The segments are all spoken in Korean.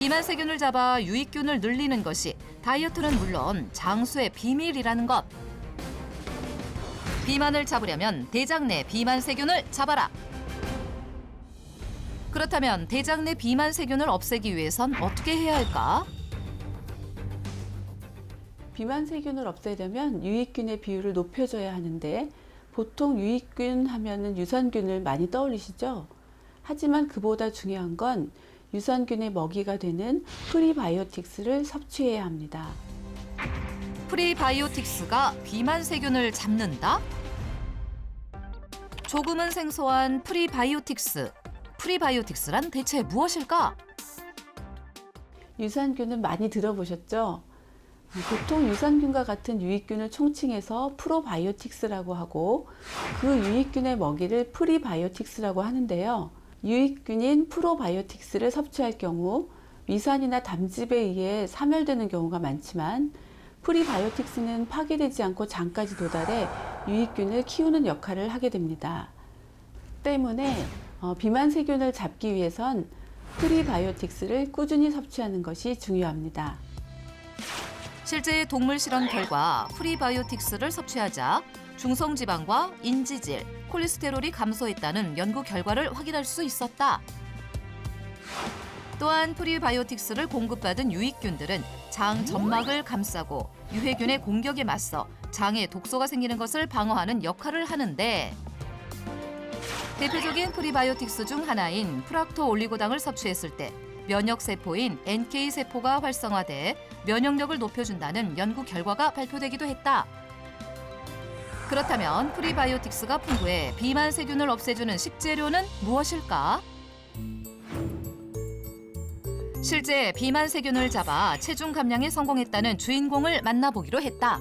비만 세균을 잡아 유익균을 늘리는 것이 다이어트는 물론 장수의 비밀이라는 것. 비만을 잡으려면 대장 내 비만 세균을 잡아라. 그렇다면 대장 내 비만 세균을 없애기 위해선 어떻게 해야 할까? 비만 세균을 없애려면 유익균의 비율을 높여줘야 하는데 보통 유익균 하면은 유산균을 많이 떠올리시죠? 하지만 그보다 중요한 건 유산균의 먹이가 되는 프리바이오틱스를 섭취해야 합니다. 프리바이오틱스가 비만 세균을 잡는다? 조금은 생소한 프리바이오틱스. 프리바이오틱스란 대체 무엇일까? 유산균은 많이 들어보셨죠? 보통 유산균과 같은 유익균을 총칭해서 프로바이오틱스라고 하고 그 유익균의 먹이를 프리바이오틱스라고 하는데요. 유익균인 프로바이오틱스를 섭취할 경우 위산이나 담즙에 의해 사멸되는 경우가 많지만 프리바이오틱스는 파괴되지 않고 장까지 도달해 유익균을 키우는 역할을 하게 됩니다. 때문에 비만 세균을 잡기 위해선 프리바이오틱스를 꾸준히 섭취하는 것이 중요합니다. 실제 동물 실험 결과 프리바이오틱스를 섭취하자 중성지방과 인지질, 콜레스테롤이 감소했다는 연구 결과를 확인할 수 있었다. 또한 프리바이오틱스를 공급받은 유익균들은 장 점막을 감싸고 유해균의 공격에 맞서 장에 독소가 생기는 것을 방어하는 역할을 하는데 대표적인 프리바이오틱스 중 하나인 프락토올리고당을 섭취했을 때 면역세포인 NK세포가 활성화돼 면역력을 높여준다는 연구 결과가 발표되기도 했다. 그렇다면 프리바이오틱스가 풍부해 비만 세균을 없애주는 식재료는 무엇일까? 실제 비만 세균을 잡아 체중 감량에 성공했다는 주인공을 만나보기로 했다.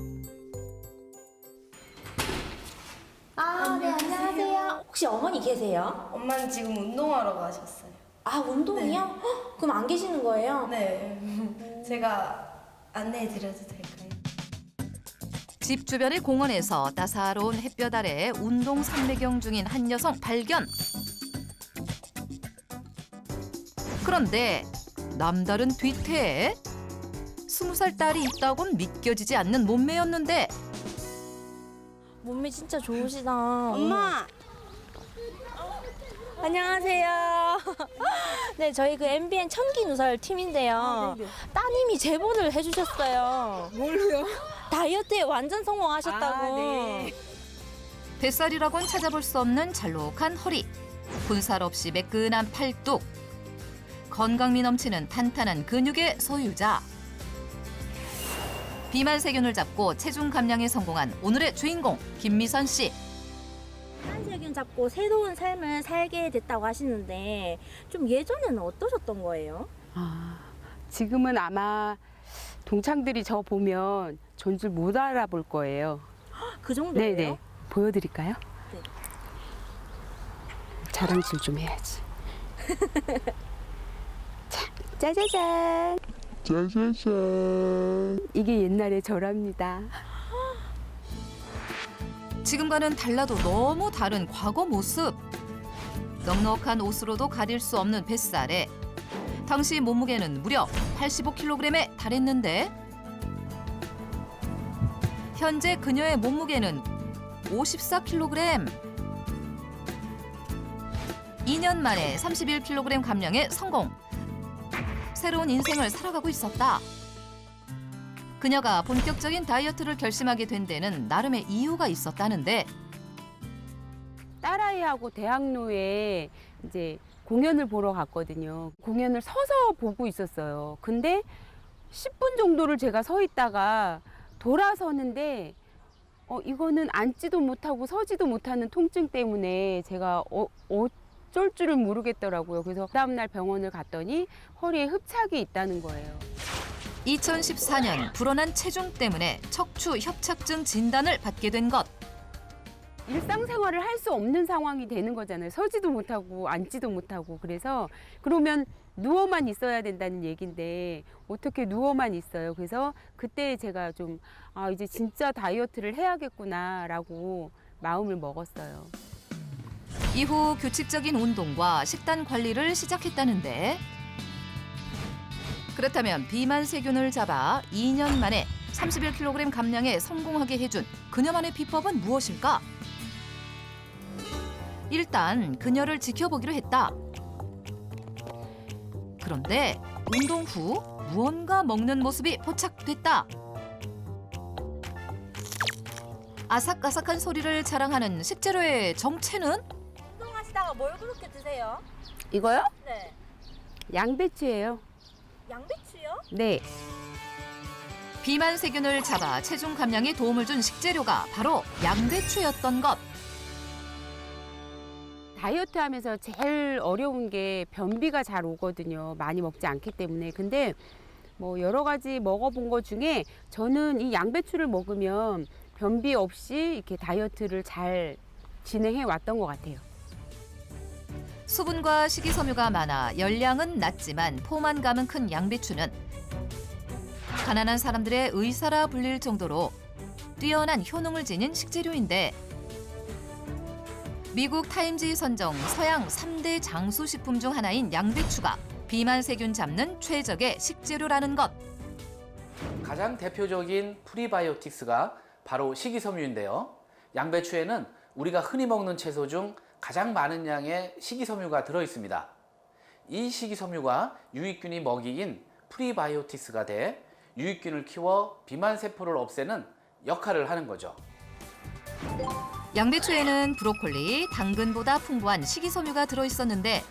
네, 안녕하세요. 혹시 어머니 계세요? 엄마는 지금 운동하러 가셨어요. 아, 운동이요? 헉, 그럼 안 계시는 거예요? 네. 제가 안내해 드려도 될까요? 집 주변의 공원에서 따사로운 햇볕 아래 운동 삼매경 중인 한 여성 발견. 그런데 남다른 뒤태에 20살 딸이 있다곤 믿겨지지 않는 몸매였는데 몸매 진짜 좋으시다. 엄마! 안녕하세요. 네, 저희 그 MBN 천기누설 팀인데요. 따님이 제보를 해주셨어요. 뭘요? 다이어트에 완전 성공하셨다고. 뱃살이라곤 찾아볼 수 없는 잘록한 허리, 군살 없이 매끈한 팔뚝, 건강미 넘치는 탄탄한 근육의 소유자. 비만 세균을 잡고 체중 감량에 성공한 오늘의 주인공 김미선 씨. 한세균 잡고 새로운 삶을 살게 됐다고 하시는데 좀 예전에는 어떠셨던 거예요? 지금은 아마 동창들이 저 보면 존줄 못 알아볼 거예요. 그 정도예요? 네네. 보여드릴까요? 네. 자랑질 좀 해야지. 자, 짜자잔. 짜자잔. 이게 옛날의 저랍니다. 지금과는 달라도 너무 다른 과거 모습. 넉넉한 옷으로도 가릴 수 없는 뱃살에 당시 몸무게는 무려 85kg에 달했는데 현재 그녀의 몸무게는 54kg. 2년 만에 31kg 감량에 성공. 새로운 인생을 살아가고 있었다. 그녀가 본격적인 다이어트를 결심하게 된 데는 나름의 이유가 있었다는데 딸아이하고 대학로에 이제 공연을 보러 갔거든요. 공연을 서서 보고 있었어요. 근데 10분 정도를 제가 서 있다가 돌아서는데 이거는 앉지도 못하고 서지도 못하는 통증 때문에 제가 어쩔 줄을 모르겠더라고요. 그래서 다음날 병원을 갔더니 허리에 흡착이 있다는 거예요. 2014년 불어난 체중 때문에 척추 협착증 진단을 받게 된 것. 일상생활을 할 수 없는 상황이 되는 거잖아요. 서지도 못하고 앉지도 못하고. 그래서 그러면 누워만 있어야 된다는 얘기인데 어떻게 누워만 있어요. 그래서 그때 제가 좀 이제 진짜 다이어트를 해야겠구나라고 마음을 먹었어요. 이후 규칙적인 운동과 식단 관리를 시작했다는데 그렇다면 비만 세균을 잡아 2년 만에 31kg 감량에 성공하게 해준 그녀만의 비법은 무엇일까? 일단 그녀를 지켜보기로 했다. 그런데 운동 후 무언가 먹는 모습이 포착됐다. 아삭아삭한 소리를 자랑하는 식재료의 정체는? 운동하시다가 뭘 그렇게 드세요? 이거요? 네. 양배추예요. 양배추요? 네. 비만 세균을 잡아 체중 감량에 도움을 준 식재료가 바로 양배추였던 것. 다이어트 하면서 제일 어려운 게 변비가 잘 오거든요. 많이 먹지 않기 때문에. 근데 뭐 여러 가지 먹어본 것 중에 저는 이 양배추를 먹으면 변비 없이 이렇게 다이어트를 잘 진행해 왔던 것 같아요. 수분과 식이섬유가 많아 열량은 낮지만 포만감은 큰 양배추는 가난한 사람들의 의사라 불릴 정도로 뛰어난 효능을 지닌 식재료인데 미국 타임지 선정 서양 3대 장수식품 중 하나인 양배추가 비만 세균 잡는 최적의 식재료라는 것. 가장 대표적인 프리바이오틱스가 바로 식이섬유인데요. 양배추에는 우리가 흔히 먹는 채소 중 가장 많은 양의 식이섬유가 들어있습니다. 이 식이섬유가 유익균이 먹이인 프리바이오틱스가 돼 유익균을 키워 비만 세포를 없애는 역할을 하는 거죠. 양배추에는 브로콜리, 당근보다 풍부한 식이섬유가 들어있었는데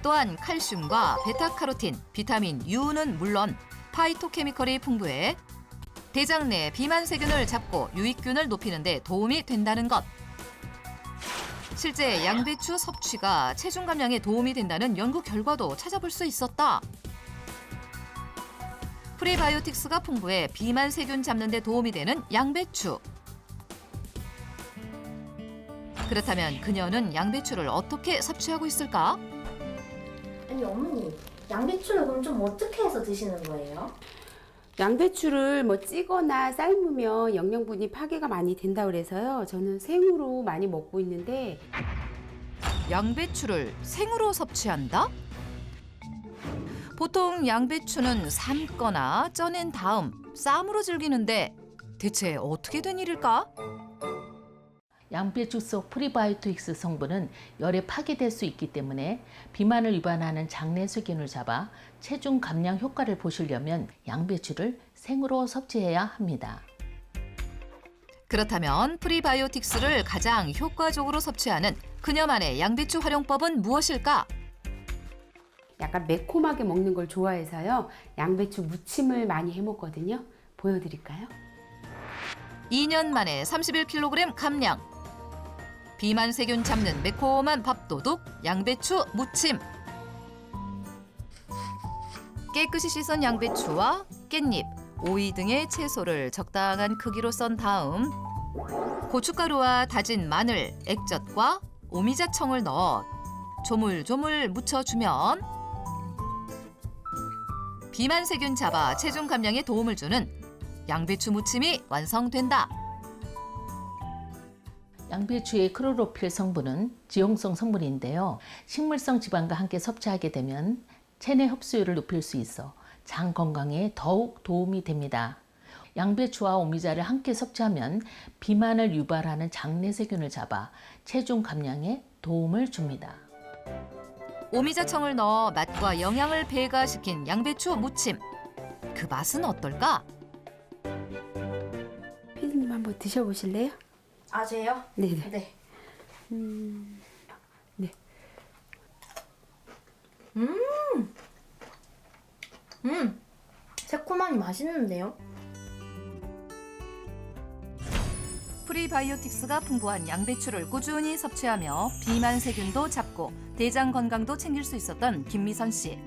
또한 칼슘과 베타카로틴, 비타민 U는 물론 파이토케미컬이 풍부해 대장 내 비만 세균을 잡고 유익균을 높이는 데 도움이 된다는 것. 실제 양배추 섭취가 체중 감량에 도움이 된다는 연구 결과도 찾아볼 수 있었다. 프리바이오틱스가 풍부해 비만 세균 잡는 데 도움이 되는 양배추. 그렇다면 그녀는 양배추를 어떻게 섭취하고 있을까? 아니 어머니, 양배추를 그럼 좀 어떻게 해서 드시는 거예요? 양배추를 뭐 찌거나 삶으면 영양분이 파괴가 많이 된다 그래서요. 저는 생으로 많이 먹고 있는데 양배추를 생으로 섭취한다? 보통 양배추는 삶거나 쪄낸 다음 쌈으로 즐기는데 대체 어떻게 된 일일까? 양배추 속 프리바이오틱스 성분은 열에 파괴될 수 있기 때문에 비만을 유발하는 장내 세균을 잡아 체중 감량 효과를 보시려면 양배추를 생으로 섭취해야 합니다. 그렇다면 프리바이오틱스를 가장 효과적으로 섭취하는 그녀만의 양배추 활용법은 무엇일까? 약간 매콤하게 먹는 걸 좋아해서요. 양배추 무침을 많이 해 먹거든요. 보여드릴까요? 2년 만에 31kg 감량. 비만 세균 잡는 매콤한 밥도둑 양배추 무침. 깨끗이 씻은 양배추와 깻잎, 오이 등의 채소를 적당한 크기로 썬 다음 고춧가루와 다진 마늘, 액젓과 오미자청을 넣어 조물조물 무쳐주면 비만 세균 잡아 체중 감량에 도움을 주는 양배추 무침이 완성된다. 양배추의 크로로필 성분은 지용성 성분인데요. 식물성 지방과 함께 섭취하게 되면 체내 흡수율을 높일 수 있어 장 건강에 더욱 도움이 됩니다. 양배추와 오미자를 함께 섭취하면 비만을 유발하는 장내 세균을 잡아 체중 감량에 도움을 줍니다. 오미자청을 넣어 맛과 영양을 배가시킨 양배추 무침. 그 맛은 어떨까? 피디님 한번 드셔보실래요? 아세요? 네네. 네. 네. 새콤하니 맛있는데요? 프리바이오틱스가 풍부한 양배추를 꾸준히 섭취하며 비만 세균도 잡고 대장 건강도 챙길 수 있었던 김미선 씨.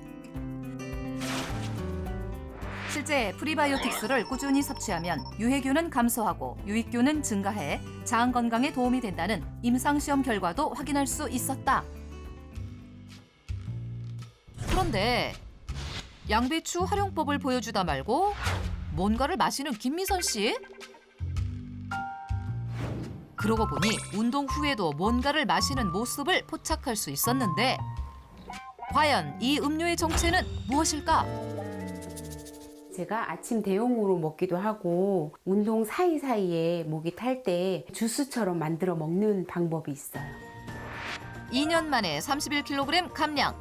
실제 프리바이오틱스를 꾸준히 섭취하면 유해균은 감소하고 유익균은 증가해 장 건강에 도움이 된다는 임상시험 결과도 확인할 수 있었다. 그런데 양배추 활용법을 보여주다 말고 뭔가를 마시는 김미선 씨? 그러고 보니 운동 후에도 뭔가를 마시는 모습을 포착할 수 있었는데 과연 이 음료의 정체는 무엇일까? 제가 아침 대용으로 먹기도 하고 운동 사이사이에 목이 탈 때 주스처럼 만들어 먹는 방법이 있어요. 2년 만에 31kg 감량.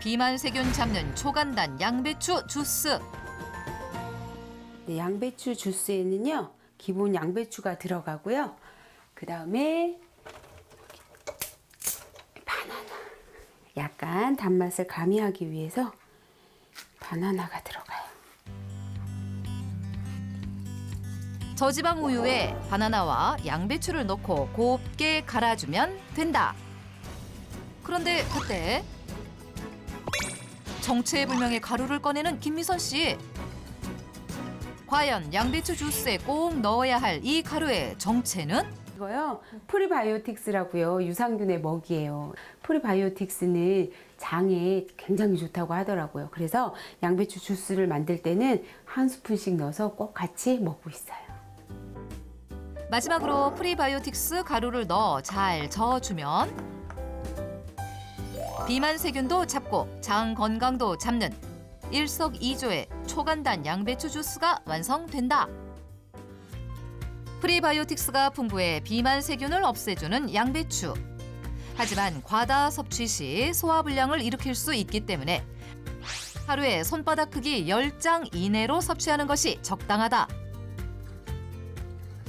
비만 세균 잡는 초간단 양배추 주스. 네, 양배추 주스에는요, 기본 양배추가 들어가고요. 그 다음에 바나나. 약간 단맛을 가미하기 위해서 바나나가 들어가요. 저지방 우유에 바나나와 양배추를 넣고 곱게 갈아주면 된다. 그런데 그때 정체불명의 가루를 꺼내는 김미선 씨. 과연 양배추 주스에 꼭 넣어야 할 이 가루의 정체는? 이거요, 프리바이오틱스라고요. 유산균의 먹이에요. 프리바이오틱스는 장에 굉장히 좋다고 하더라고요. 그래서 양배추 주스를 만들 때는 한 스푼씩 넣어서 꼭 같이 먹고 있어요. 마지막으로 프리바이오틱스 가루를 넣어 잘 저어주면 비만 세균도 잡고 장 건강도 잡는 일석이조의 초간단 양배추 주스가 완성된다. 프리바이오틱스가 풍부해 비만 세균을 없애주는 양배추. 하지만 과다 섭취 시 소화불량을 일으킬 수 있기 때문에 하루에 손바닥 크기 10장 이내로 섭취하는 것이 적당하다.